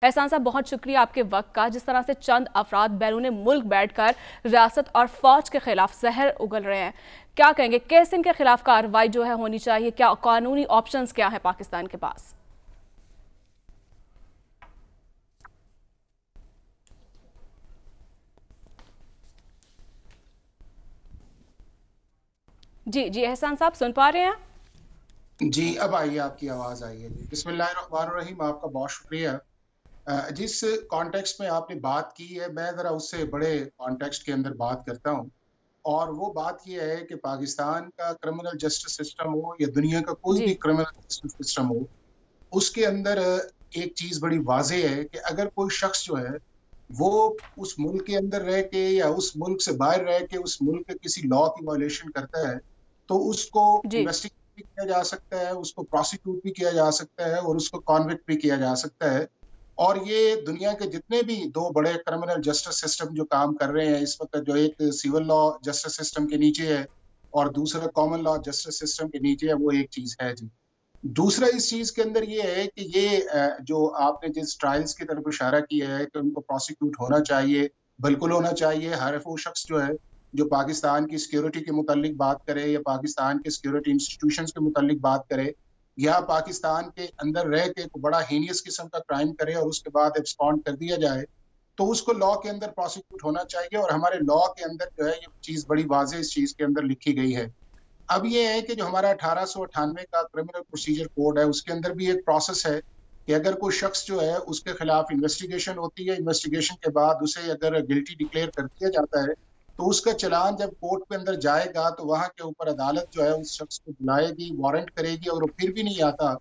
एहसान साहब, बहुत शुक्रिया आपके वक्त का। जिस तरह से चंद अफराद बैरून मुल्क बैठकर रियासत और फौज के खिलाफ जहर उगल रहे हैं, क्या कहेंगे? कैसे इनके खिलाफ कार्रवाई जो है होनी चाहिए? क्या कानूनी ऑप्शंस क्या है पाकिस्तान के पास? जी जी, एहसान साहब सुन पा रहे हैं? जी, अब आइए, आपकी आवाज आई है। जी, बिस्मिल्लाहिर्रहमानिर्रहीम। आपका बहुत शुक्रिया। जिस कॉन्टेक्स्ट में आपने बात की है, मैं जरा उससे बड़े कॉन्टेक्स्ट के अंदर बात करता हूँ। और वो बात यह है कि पाकिस्तान का क्रिमिनल जस्टिस सिस्टम हो या दुनिया का कोई जी भी क्रिमिनल जस्टिस सिस्टम हो, उसके अंदर एक चीज बड़ी वाज़ेह है कि अगर कोई शख्स जो है वो उस मुल्क के अंदर रह के या उस मुल्क से बाहर रह के उस मुल्क के किसी लॉ की वायलेशन करता है, तो उसको जी इन्वेस्टिगेट भी किया जा सकता है, उसको प्रोसिक्यूट भी किया जा सकता है और उसको कॉन्विक्ट भी किया जा सकता है। और ये दुनिया के जितने भी दो बड़े क्रिमिनल जस्टिस सिस्टम जो काम कर रहे हैं इस वक्त, जो एक सिविल लॉ जस्टिस सिस्टम के नीचे है और दूसरा कॉमन लॉ जस्टिस सिस्टम के नीचे है, वो एक चीज है जी। दूसरा इस चीज के अंदर ये है कि ये जो आपने जिस ट्रायल्स की तरफ इशारा किया है कि उनको प्रोसिक्यूट होना चाहिए, बिल्कुल होना चाहिए। हर वो शख्स जो है जो पाकिस्तान की सिक्योरिटी के मुतालिक बात करे या पाकिस्तान के सिक्योरिटी इंस्टीट्यूशंस के मुतालिक बात करे या पाकिस्तान के अंदर रह के बड़ा हीनियस किस्म का क्राइम करे और उसके बाद एब्सकॉन्ड कर दिया जाए, तो उसको लॉ के अंदर प्रोसिक्यूट होना चाहिए। और हमारे लॉ के अंदर जो है ये चीज बड़ी वाज़ेह इस चीज के अंदर लिखी गई है। अब ये है कि जो हमारा 1898 का क्रिमिनल प्रोसीजर कोड है उसके अंदर भी एक प्रोसेस है कि अगर कोई शख्स जो है उसके खिलाफ इन्वेस्टिगेशन होती है, इन्वेस्टिगेशन के बाद उसे अगर गिल्टी डिक्लेयर कर दिया जाता है, तो उसका चलान जब कोर्ट के अंदर जाएगा तो वहां के ऊपर अदालत जो है उस शख्स को बुलाएगी, वारंट करेगी। और वो फिर भी नहीं आता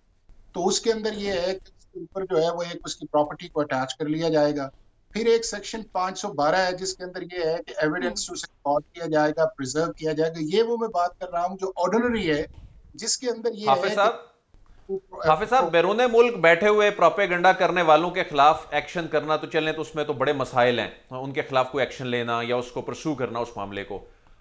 तो उसके अंदर ये है कि उसके ऊपर जो है वो एक उसकी प्रॉपर्टी को अटैच कर लिया जाएगा। फिर एक सेक्शन 512 है जिसके अंदर ये है कि एविडेंस उसे रिकॉर्ड किया जाएगा, प्रिजर्व किया जाएगा। ये वो मैं बात कर रहा हूँ जो ऑर्डिनरी है, जिसके अंदर ये हाफिज है कि साहब, हाफिज साहब, बैरून मुल्क बैठे हुए प्रोपेगेंडा करने वालों के खिलाफ एक्शन करना तो चलें, तो उसमें तो बड़े मसाइल हैं। उनके खिलाफ कोई एक्शन लेना या उसको परस्यू करना उस मामले को,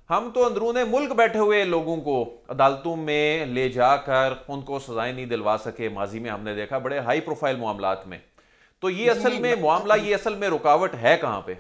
हम तो अंदरूने मुल्क बैठे हुए लोगों को अदालतों में ले जाकर उनको सजाएं नहीं दिलवा सके। माजी में हमने देखा बड़े हाई प्रोफाइल मामलात में। तो ये नहीं असल नहीं में मामला, ये असल में रुकावट है कहां पे?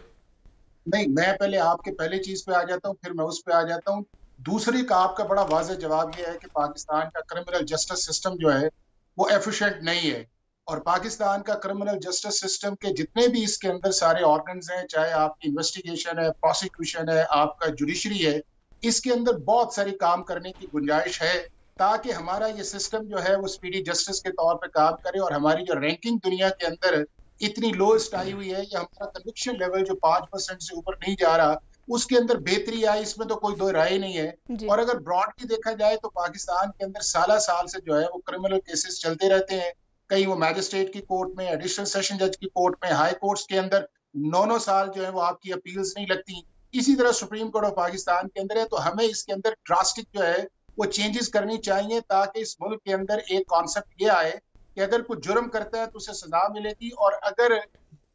नहीं, मैं पहले आपके पहले चीज पे आ जाता हूँ, फिर मैं उस पे आ जाता हूँ। दूसरी का आपका बड़ा वाज़ेह जवाब ये है कि पाकिस्तान का क्रिमिनल जस्टिस सिस्टम जो है वो एफिशिएंट नहीं है। और पाकिस्तान का क्रिमिनल जस्टिस सिस्टम के जितने भी इसके अंदर सारे ऑर्गन्स हैं, चाहे आपकी इन्वेस्टिगेशन है, प्रोसिक्यूशन है, आपका जुडिशरी है, इसके अंदर बहुत सारी काम करने की गुंजाइश है ताकि हमारा ये सिस्टम जो है वो स्पीडी जस्टिस के तौर पर काम करे। और हमारी जो रैंकिंग दुनिया के अंदर इतनी लोएस्ट आई हुई है, या हमारा कन्विक्शन लेवल जो 5% से ऊपर नहीं जा रहा, उसके अंदर बेहतरी आई, इसमें तो कोई दो राय नहीं है। जी और अगर ब्रॉडली देखा जाए तो पाकिस्तान के अंदर साल साल से जो है वो क्रिमिनल केसेस चलते रहते हैं। कहीं वो मैजिस्ट्रेट की कोर्ट में, एडिशनल सेशन जज की कोर्ट में, हाई कोर्ट्स के अंदर 9 साल जो है वो आपकी अपील्स नहीं लगती। इसी तरह सुप्रीम कोर्ट ऑफ पाकिस्तान के अंदर है। तो हमें इसके अंदर ड्रास्टिक जो है वो चेंजेस करनी चाहिए ताकि इस मुल्क के अंदर एक कॉन्सेप्ट ये आए कि अगर कुछ जुर्म करता है तो उसे सजा मिलेगी, और अगर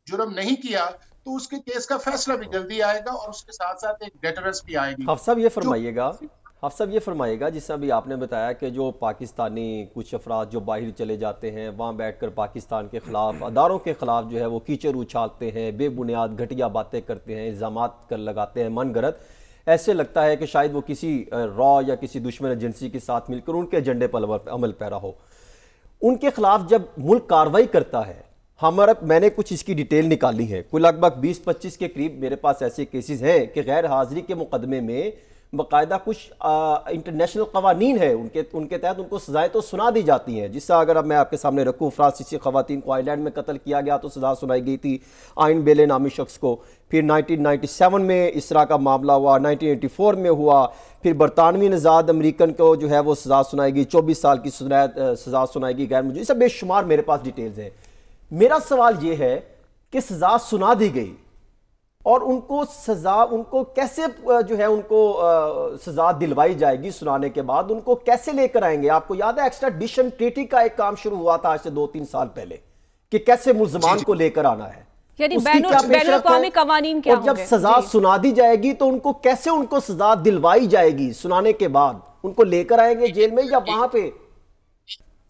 जुर्म नहीं किया तो उसके केस का फैसला भी जल्दी आएगा और उसके साथ साथ एक डेटरेंस भी आएगी। हाफ़ साहब ये जो फरमाइएगा, हाफ़ साहब ये फरमाइएगा, जिस अभी आपने बताया कि जो पाकिस्तानी कुछ अफराद जो बाहर चले जाते हैं, वहाँ बैठकर पाकिस्तान के ख़िलाफ़, अदारों के ख़िलाफ़ जो है वो कीचड़ उछालते हैं, बेबुनियाद घटिया बातें करते हैं, इल्ज़ामात कर लगाते हैं मनगढ़ंत। ऐसे लगता है कि शायद वो किसी रॉ या किसी दुश्मन एजेंसी के साथ मिलकर उनके एजेंडे पर अमल पैरा हो। उनके खिलाफ जब मुल्क कार्रवाई करता है, हमारा मैंने कुछ इसकी डिटेल निकाली है, कोई लगभग 20-25 के करीब मेरे पास ऐसे केसेस हैं कि गैर हाजिरी के मुकदमे में बाकायदा कुछ इंटरनेशनल कवानीन है, उनके तहत उनको सजाएं तो सुना दी जाती हैं। जिससे अगर अब मैं आपके सामने रखूँ, फ्रांसीसी खवातीन को आयरलैंड में कत्ल किया गया तो सजा सुनाई गई थी आइन बेले नामी शख्स को। फिर 1997 में इस तरह का मामला हुआ, 1984 में हुआ। फिर बरतानवी नज़ाद अमरीकन को जो है वो सजा सुनाएगी, 24 साल की सजा सुनाएगी गैर मुझे। सब बेशुमार मेरे पास डिटेल्स हैं। मेरा सवाल ये है कि सजा सुना दी गई और उनको सजा, उनको कैसे जो है उनको सजा दिलवाई जाएगी सुनाने के बाद, उनको कैसे लेकर आएंगे? आपको याद है एक्स्ट्राडिशन ट्रीटी का एक काम शुरू हुआ था आज से 2-3 साल पहले कि कैसे मुल्जमान को लेकर आना है, यानी उसकी क्या पेशरफ्त बैनुल-अक़वामी कवानीन क्या और जब होंगे? सजा सुना दी जाएगी तो उनको कैसे उनको सजा दिलवाई जाएगी? सुनाने के बाद उनको लेकर आएंगे जेल में या वहां पे?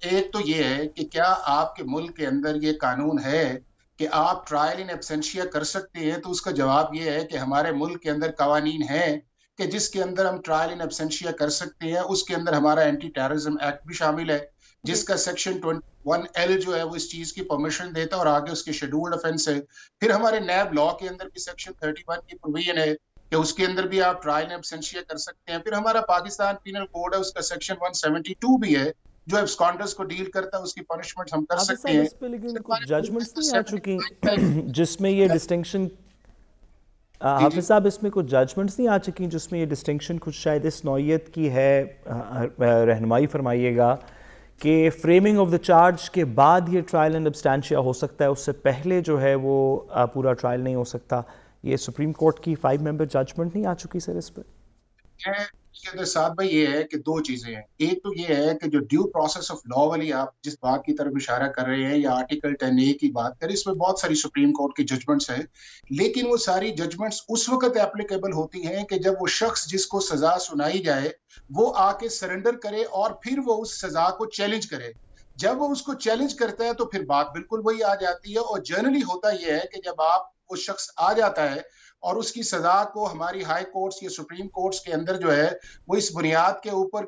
एक तो ये है कि क्या आपके मुल्क के अंदर ये कानून है कि आप ट्रायल इन एब्सेंशिया कर सकते हैं, तो उसका जवाब ये है कि हमारे मुल्क के अंदर कवानीन है कि जिसके अंदर हम ट्रायल इन एब्सेंशिया कर सकते हैं। उसके अंदर हमारा एंटी टेररिज्म एक्ट भी शामिल है, जिसका सेक्शन 21L जो है वो इस चीज की परमिशन देता है और आगे उसके शेड्यूल्ड ऑफेंस है। फिर हमारे नैब लॉ के अंदर भी सेक्शन 31 की प्रोविजन है कि उसके अंदर भी आप ट्रायल इन एब्सेंशिया कर सकते हैं। फिर हमारा पाकिस्तान पीनल कोड है, उसका सेक्शन 172 भी है जो एब्सकॉन्डर्स को डील करता है, उसकी पनिशमेंट हम कर सकते हैं। इस पे लेकिन कुछ जजमेंट्स नहीं आ चुकी जिसमें ये डिस्टिंक्शन, हाफिज साहब इसमें कुछ जजमेंट्स नहीं आ चुकी जिसमें ये डिस्टिंक्शन कुछ शायद इस नौयत की है, रहनुमाई फरमाइएगा कि फ्रेमिंग ऑफ द चार्ज के बाद ये ट्रायल एंड सब्सटेंशिया हो सकता है, उससे पहले जो है वो पूरा ट्रायल नहीं हो सकता। ये सुप्रीम कोर्ट की 5 मेंबर जजमेंट नहीं आ चुकी सर इस पर? इसके अंदर साथ भाई ये है कि दो चीजें हैं। एक तो ये है कि जो ड्यू प्रोसेस ऑफ लॉ वाली आप जिस बात की तरफ इशारा कर रहे हैं या आर्टिकल 10A की बात करें, इसमें बहुत सारी सुप्रीम कोर्ट की जजमेंट्स हैं, लेकिन वो सारी जजमेंट्स उस वक्त एप्लीकेबल होती हैं कि जब वो शख्स जिसको सजा सुनाई जाए वो आके सरेंडर करे और फिर वो उस सजा को चैलेंज करे। जब वो उसको चैलेंज करता है तो फिर बात बिल्कुल वही आ जाती है। और जनरली होता यह है कि जब आप वो शख्स आ जाता है और उसकी सजा को हमारी हाई कोर्ट्स या सुप्रीम कोर्ट्स के अंदर जो है वो इस बुनियाद के ऊपर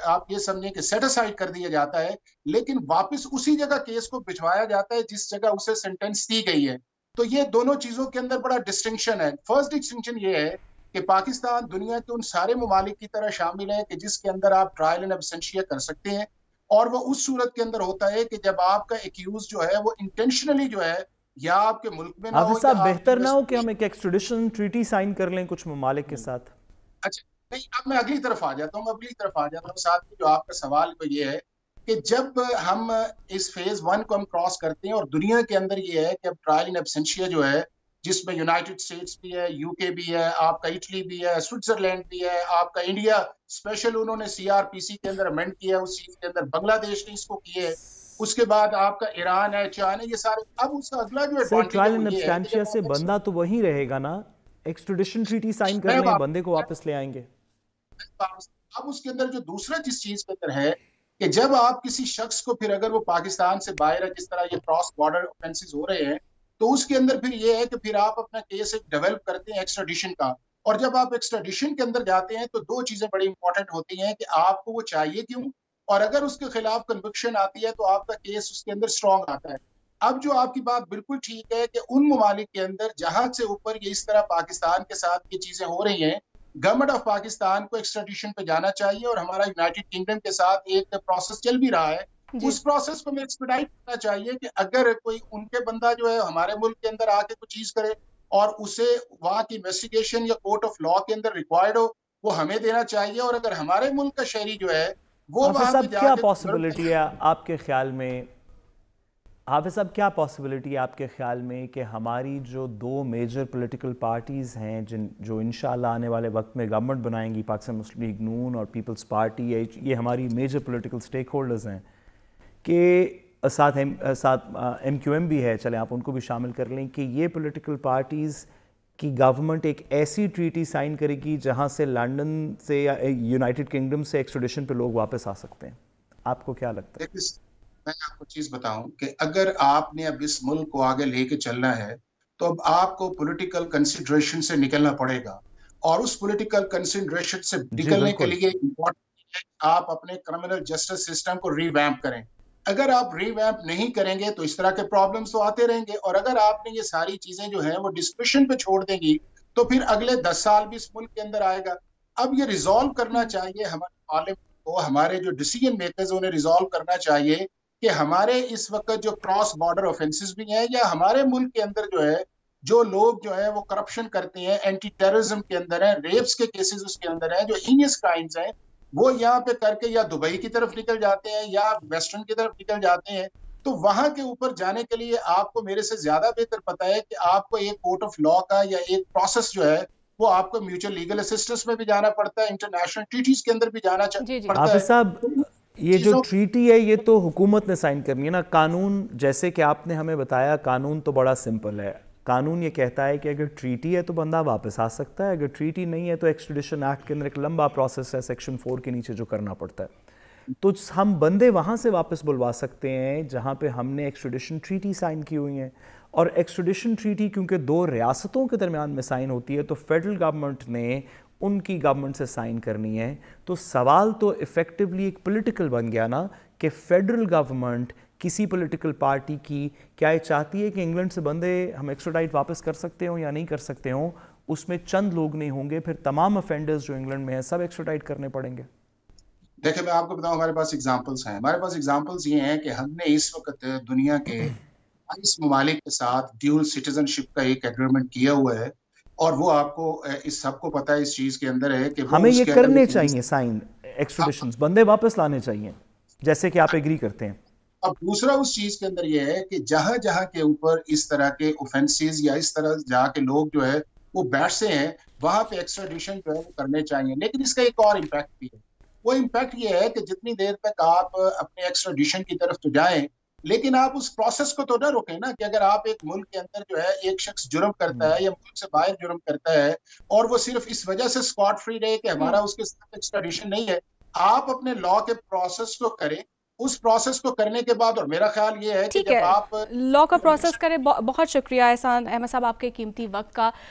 आप ये समझें कि सेट असाइड कर दिया जाता है, लेकिन वापस उसी जगह केस को भिजवाया जाता है जिस जगह उसे सेंटेंस दी गई है। तो ये दोनों चीजों के अंदर बड़ा डिस्टिंक्शन है। फर्स्ट डिस्टिंक्शन ये है कि पाकिस्तान दुनिया के उन सारे ममालिक की तरह शामिल है कि जिसके अंदर आप ट्रायल इन एब्सेंशिया कर सकते हैं, और वो उस सूरत के अंदर होता है कि जब आपका एक्यूज जो है वो इंटेंशनली जो है या आपके मुल्क में ना हो, साहब बेहतर ना हो कि हम एक एक्सट्रेडिशन ट्रीटी साइन कर लें कुछ ममालिक के साथ? अच्छा नहीं, अब मैं अगली तरफ आ जाता हूँ। साथ में जो आपका सवाल वो ये है कि जब हम इस फेज 1 को हम क्रॉस करते हैं और दुनिया के अंदर ये है कि अब ट्रायल इन एब्सेंशिया जो है जिसमें यूनाइटेड स्टेट्स भी है, यूके भी है, आपका इटली भी है, स्विट्जरलैंड भी है, आपका इंडिया स्पेशल उन्होंने CRPC के अंदर अमेंड किया, उस चीज के अंदर बांग्लादेश ने इसको किए, उसके बाद आपका ईरान है, चाइना, ये सारे। अब उसका अगला जो ट्रायल एंड एब्सटेंशिया से बंदा तो वही रहेगा ना, एक्सट्रेडिशन ट्रीटी साइन कर लें, बंदे को वापस ले आएंगे। अब उसके अंदर जो दूसरा जिस चीज के अंदर है कि जब आप किसी शख्स को फिर अगर वो पाकिस्तान से बाहर है, जिस तरह ये क्रॉस बॉर्डर ऑफेंसेस हो रहे हैं, तो उसके अंदर फिर ये है कि फिर आप अपना केस एक डेवलप करते हैं एक्स्ट्राडिशन का। और जब आप एक्स्ट्राडिशन के अंदर जाते हैं तो दो चीजें बड़ी इंपॉर्टेंट होती हैं कि आपको वो चाहिए क्यों, और अगर उसके खिलाफ कन्विक्शन आती है तो आपका केस उसके अंदर स्ट्रॉन्ग आता है। अब जो आपकी बात बिल्कुल ठीक है कि उन ममालिक के अंदर जहां से ऊपर ये इस तरह पाकिस्तान के साथ ये चीजें हो रही हैं, गवर्नमेंट ऑफ पाकिस्तान को एक्स्ट्राडिशन पे जाना चाहिए। और हमारा यूनाइटेड किंगडम के साथ एक प्रोसेस चल भी रहा है, उस प्रोसेस को एक्सपेडाइट करना चाहिए कि अगर कोई उनके बंदा जो है हमारे मुल्क के अंदर आके कुछ चीज करे और उसे वहां की इन्वेस्टिगेशन या कोर्ट ऑफ लॉ के अंदर रिक्वायर्ड हो, वो हमें देना चाहिए। और अगर हमारे मुल्क का शहरी जो है वो हाफिज साहब क्या पॉसिबिलिटी है आपके ख्याल में, हाफिज साहब क्या पॉसिबिलिटी है आपके ख्याल में कि हमारी जो दो मेजर पॉलिटिकल पार्टीज़ हैं जो इंशाल्लाह आने वाले वक्त में गवर्नमेंट बनाएंगी, पाकिस्तान मुस्लिम लीग नून और पीपल्स पार्टी, ये हमारी मेजर पॉलिटिकल स्टेक होल्डर्स हैं, कि साथ MQM भी है, चले आप उनको भी शामिल कर लें, कि ये पॉलिटिकल पार्टीज़ की गवर्नमेंट एक ऐसी ट्रीटी साइन करेगी जहां से लंदन से या यूनाइटेड किंगडम से एक्सट्रेडिशन पे लोग वापस आ सकते हैं। आपको क्या लगता है? मैं आपको चीज बताऊं कि अगर आपने अब इस मुल्क को आगे लेके चलना है तो अब आपको पॉलिटिकल कंसिडरेशन से निकलना पड़ेगा, और उस पॉलिटिकल कंसिडरेशन से निकलने के लिए इम्पोर्टेंट है आप अपने क्रिमिनल जस्टिस सिस्टम को रिवैम्प करें। अगर आप रिवैम्प नहीं करेंगे तो इस तरह के प्रॉब्लम्स तो आते रहेंगे, और अगर आपने ये सारी चीजें जो है वो डिस्कशन पे छोड़ देंगी तो फिर अगले 10 साल भी इस मुल्क के अंदर आएगा। अब ये रिजॉल्व करना चाहिए हमारे पार्लियामेंट को, हमारे जो डिसीजन मेकर्स उन्हें रिजॉल्व करना चाहिए कि हमारे इस वक्त जो क्रॉस बॉर्डर ऑफेंसेस भी हैं या हमारे मुल्क के अंदर जो है जो लोग जो है वो करप्शन करते हैं, एंटी टेररिज्म के अंदर है, रेप्स के केसेस उसके अंदर है, जो हीनियस क्राइम्स हैं, वो यहाँ पे करके या दुबई की तरफ निकल जाते हैं या वेस्टर्न की तरफ निकल जाते हैं। तो वहां के ऊपर जाने के लिए आपको मेरे से ज्यादा बेहतर पता है कि आपको एक कोर्ट ऑफ लॉ का या एक प्रोसेस जो है वो आपको म्यूचुअल लीगल असिस्टेंस में भी जाना पड़ता है, इंटरनेशनल ट्रीटीज के अंदर भी जाना पड़ता है। साहब ये जो ट्रीटी है ये तो हुकूमत ने साइन करनी है ना, कानून जैसे कि आपने हमें बताया, कानून तो बड़ा सिंपल है। कानून ये कहता है कि अगर ट्रीटी है तो बंदा वापस आ सकता है, अगर ट्रीटी नहीं है तो एक्सट्रेडिशन एक्ट के अंदर एक लंबा प्रोसेस है सेक्शन 4 के नीचे जो करना पड़ता है। तो हम बंदे वहाँ से वापस बुलवा सकते हैं जहाँ पे हमने एक्सट्रेडिशन ट्रीटी साइन की हुई है। और एक्सट्रेडिशन ट्रीटी क्योंकि दो रियासतों के दरमियान में साइन होती है, तो फेडरल गवर्नमेंट ने उनकी गवर्नमेंट से साइन करनी है। तो सवाल तो इफ़ेक्टिवली एक पॉलिटिकल बन गया ना, कि फेडरल गवर्नमेंट किसी पॉलिटिकल पार्टी की क्या ये चाहती है कि इंग्लैंड से बंदे हम एक्स्ट्राडाइट वापस कर सकते हो या नहीं कर सकते हो, उसमें चंद लोग नहीं होंगे, फिर तमाम ऑफेंडर्स जो इंग्लैंड में हैं सब एक्स्ट्राडाइट करने पड़ेंगे। देखिए, मैं आपको बताऊं, हमारे पास एग्जांपल्स हैं। हमारे पास एग्जांपल्स ये हैं कि हमने इस वक्त दुनिया के 22 ममालिक के साथ ड्यूल सिटीजनशिप का एक एग्रीमेंट किया हुआ है, और वो आपको इस सबको पता है, इस चीज के अंदर है कि हमें ये करने चाहिए साइन, एक्स्ट्राडिशंस, बंदे वापस लाने चाहिए, जैसे कि आप एग्री करते हैं। अब दूसरा उस चीज के अंदर ये है कि जहां जहां के ऊपर इस तरह के ऑफेंसेस या इस तरह जहां के लोग जो है वो बैठते हैं, वहां पे एक्स्ट्राडिशन जो है वो करने चाहिए। लेकिन इसका एक और इम्पैक्ट भी है। वो इम्पैक्ट ये है कि जितनी देर तक आप अपने एक्स्ट्राडिशन की तरफ तो जाएं, लेकिन आप उस प्रोसेस को तो ना रोकें ना, कि अगर आप एक मुल्क के अंदर जो है एक शख्स जुर्म करता है या मुल्क से बाहर जुर्म करता है और वो सिर्फ इस वजह से स्पॉट फ्री रहे कि हमारा उसके साथ एक्स्ट्राडिशन नहीं है, आप अपने लॉ के प्रोसेस को करें। उस प्रोसेस को करने के बाद, और मेरा ख्याल ये है कि जब आप लॉ का प्रोसेस करें। बहुत शुक्रिया एहसान अहमद साहब आपके कीमती वक्त का।